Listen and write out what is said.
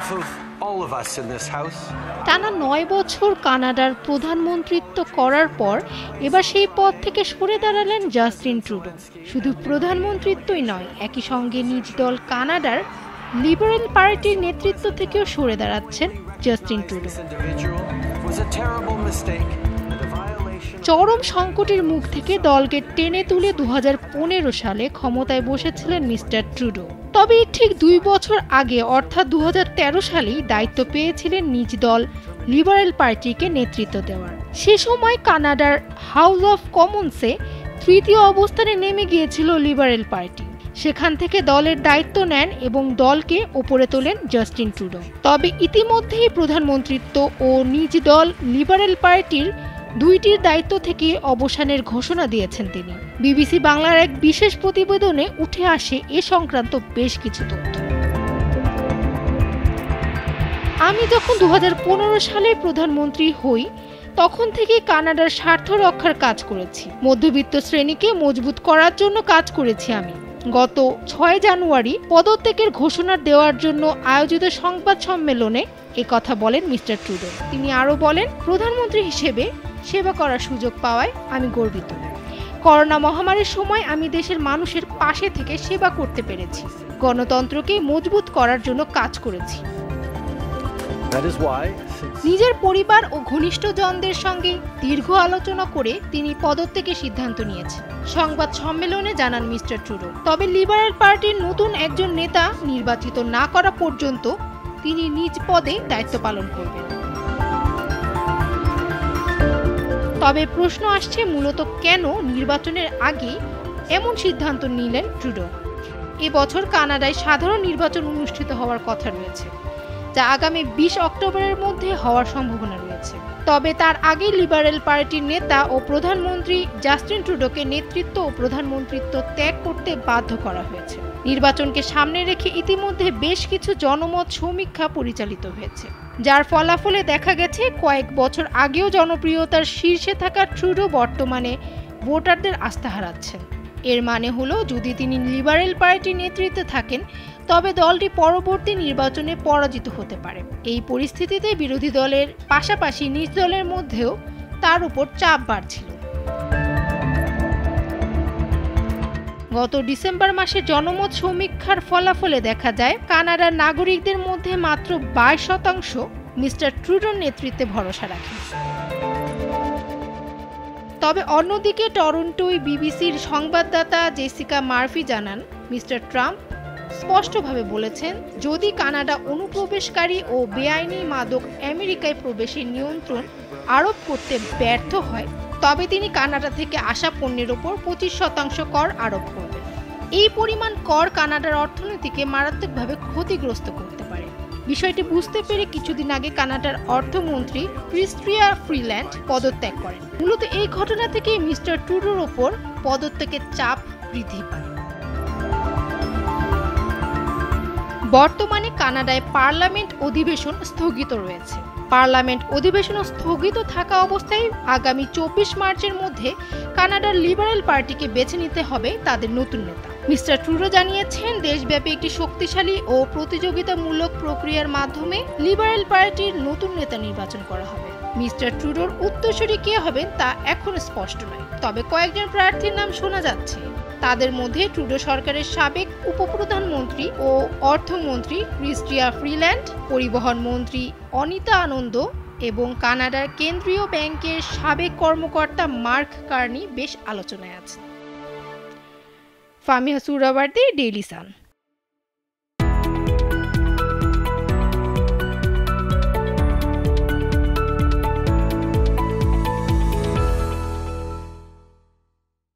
behalf of all of us in this house. টানা 9 বছর কানাডার প্রধানমন্ত্রিত্ব করার পর এবার সেই পদ থেকে সরে দাঁড়ালেন জাস্টিন ট্রুডো। শুধু প্রধানমন্ত্রিত্বই নয়, একই সঙ্গে নিজ দল কানাডার লিবারেল পার্টির নেতৃত্ব থেকেও সরে দাঁড়াচ্ছেন জাস্টিন ট্রুডো। চরম সংকটের মুখ থেকে দলকে টেনে তুলে 2015 সালে ক্ষমতায় বসেছিলেন মিস্টার ট্রুডো। তবে ঠিক 2 বছর আগে অর্থাৎ 2013 সালেই দায়িত্ব পেয়েছিলেন নিজ দল লিবারেল পার্টিকে নেতৃত্ব দেওয়ার। সে সময় কানাডার হাউস অফ কমন্সে তৃতীয় অবস্থানে নেমে গিয়েছিল লিবারেল পার্টি। সেখান থেকে দলের দায়িত্ব নেন এবং দলকে ওপরে তোলেন জাস্টিন ট্রুডো। তবে ইতিমধ্যেই প্রধানমন্ত্রিত্ব ও নিজ দল লিবারেল পার্টির দুইটির দায়িত্ব থেকে অবসানের ঘোষণা দিয়েছেন তিনি। বিবিসি বাংলার এক বিশেষ প্রতিবেদনে উঠে আসে এ সংক্রান্ত বেশ কিছু তথ্য। আমি যখন 2015 সালে প্রধানমন্ত্রী হই তখন থেকে কানাডার স্বার্থ রক্ষার কাজ করেছি। মধ্যবিত্ত শ্রেণীকে মজবুত করার জন্য কাজ করেছি আমি। গত 6 জানুয়ারি পদত্যাগের ঘোষণা দেওয়ার জন্য আয়োজিত সংবাদ সম্মেলনে একথা বলেন মিস্টার ট্রুডো। তিনি আরও বলেন, প্রধানমন্ত্রী হিসেবে সেবা করার সুযোগ পাওয়ায় আমি গর্বিত। করোনা মহামারীর সময় আমি দেশের মানুষের পাশে থেকে সেবা করতে পেরেছি। গণতন্ত্রকে মজবুত করার জন্য কাজ করেছি। নিজের পরিবার ও ঘনিষ্ঠজনদের সঙ্গে দীর্ঘ আলোচনা করে তিনি পদত্যাগের সিদ্ধান্ত নিয়েছেন, সংবাদ সম্মেলনে জানান মিস্টার ট্রুডো। তবে লিবারেল পার্টির নতুন একজন নেতা নির্বাচিত না করা পর্যন্ত তিনি নিজ পদে দায়িত্ব পালন করবেন। তবে প্রশ্ন আসছে মূলত কেন নির্বাচনের আগে এমন সিদ্ধান্ত নিলেন ট্রুডো। এবছর কানাডায় সাধারণ নির্বাচন অনুষ্ঠিত হওয়ার কথা রয়েছে, যা আগামী 20 অক্টোবরের মধ্যে হওয়ার সম্ভাবনা রয়েছে। তবে তার আগে লিবারেল পার্টির নেতা ও প্রধানমন্ত্রী জাস্টিন ট্রুডোকে নেতৃত্ব ও প্রধানমন্ত্রিত্ব ত্যাগ করতে বাধ্য করা হয়েছে। নির্বাচনকে সামনে রেখে ইতিমধ্যে বেশ কিছু জনমত সমীক্ষা পরিচালিত হয়েছে, যার ফলাফলে দেখা গেছে কয়েক বছর আগেও জনপ্রিয়তার শীর্ষে থাকা ট্রুডো বর্তমানে ভোটারদের আস্থা হারাচ্ছেন। এর মানে হলো যদি তিনি লিবারেল পার্টির নেতৃত্বে থাকেন তবে দলটি পরবর্তী নির্বাচনে পরাজিত হতে পারে। এই পরিস্থিতিতে বিরোধী দলের পাশাপাশি নিজ দলের মধ্যেও তার উপর চাপ বাড়ছিল। গত ডিসেম্বর মাসে জনমত সমীক্ষার ফলাফলে দেখা যায় কানাডার নাগরিকদের মধ্যে মাত্র 22% মিস্টার ট্রুডোর নেতৃত্বে ভরসা রাখেন। তবে অন্যদিকে টরন্টোয় বিবিসির সংবাদদাতা জেসিকা মার্ফি জানান, মিস্টার ট্রাম্প স্পষ্টভাবে বলেছেন যদি কানাডা অনুপ্রবেশকারী ও বেআইনি মাদক আমেরিকায় প্রবেশের নিয়ন্ত্রণ আরোপ করতে ব্যর্থ হয় তবে তিনি কানাডা থেকে আসা পণ্যের ওপর 25% কর আরোপ করবেন। এই পরিমাণ কর কানাডার অর্থনীতিকে মারাত্মকভাবে ক্ষতিগ্রস্ত করতে পারে। বিষয়টি বুঝতে পেরে কিছুদিন আগে কানাডার অর্থমন্ত্রী ক্রিস্টিয়া ফ্রিল্যান্ড পদত্যাগ করেন। মূলত এই ঘটনা থেকে মিস্টার ট্রুডোর ওপর পদত্যাগের চাপ বৃদ্ধি পায়। বর্তমানে কানাডায় পার্লামেন্ট অধিবেশন স্থগিত রয়েছে। পার্লামেন্ট অধিবেশন স্থগিত থাকা অবস্থায় আগামী 24 মার্চের মধ্যে কানাডার লিবারেল পার্টিকে বেছে নিতে হবে তাদের নতুন নেতা। মিস্টার ট্রুডো জানিয়েছেন দেশব্যাপী একটি শক্তিশালী ও প্রতিযোগিতামূলক প্রক্রিয়ার মাধ্যমে লিবারেল পার্টির নতুন নেতা নির্বাচন করা হবে। মিস্টার ট্রুডোর উত্তরসূরি কে হবেন তা এখনো স্পষ্ট নয়, তবে কয়েকজন প্রার্থীর নাম শোনা যাচ্ছে। তাদের মধ্যে ট্রুডো সরকারের সাবেক উপপ্রধানমন্ত্রী ও অর্থমন্ত্রী ক্রিস্টিয়া ফ্রিল্যান্ড, পরিবহন মন্ত্রী অনিতা আনন্দ এবং কানাডার কেন্দ্রীয় ব্যাংকের সাবেক কর্মকর্তা মার্ক কার্নি বেশ আলোচনায় আছেন। ফামিহা সুহরাওয়ার্দী, ডেইলি সান।